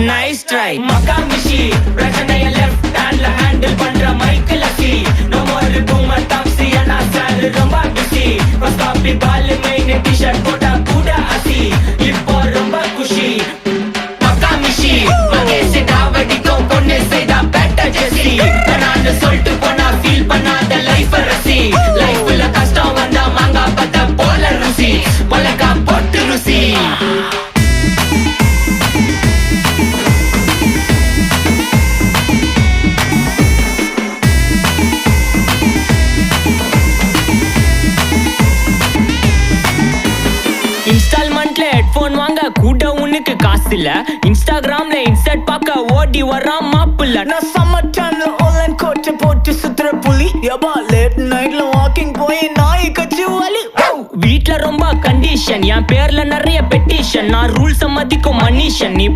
nice try மகாமிஷி பிரச்சனைய left ஹேண்ட்ல handle பண்ற மைக்கேல் அசி நோ மோர் பூமர் டாக்ஸி அண்ணா சார் ரொம்ப பிஸி ஃபர்ஸ்ட் காப்பி பால் மெயின் டி-ஷர்ட் போட்டா கூட அசி இப்போ ரொம்ப குஷி மகாமிஷி மகேஷ் டாவடிக்கும் பொண்ணு செய்தா பெட்டர் ஜெசி நான் சொல்லிட்டு போனா ஃபீல் பண்ணாத லைஃப் ரசி லைஃப்ல கஷ்டம் வந்தா மாங்கா பத்த போல ருசி பலகா போட்டு ருசி இன்ஸ்டால்மெண்ட்ல ஹெட்போன் வாங்க கூட உனக்கு காசு இல்ல இன்ஸ்டாகிராம்ல இன்ஸ்டர்ட் பார்க்க ஓடி வரான் மாப்பிள்ள நான் சம்மர் டைம்ல ஆன்லைன் கோட்டை போட்டு சுத்துற புலி யபா லேட் நைட்ல வாக்கிங் போய் நாய் கச்சி வலி வீட்ல ரொம்ப கண்டிஷன் என் பேர்ல நிறைய பெட்டிஷன் நான் ரூல்ஸ் மதிக்கும் மனுஷன் நீ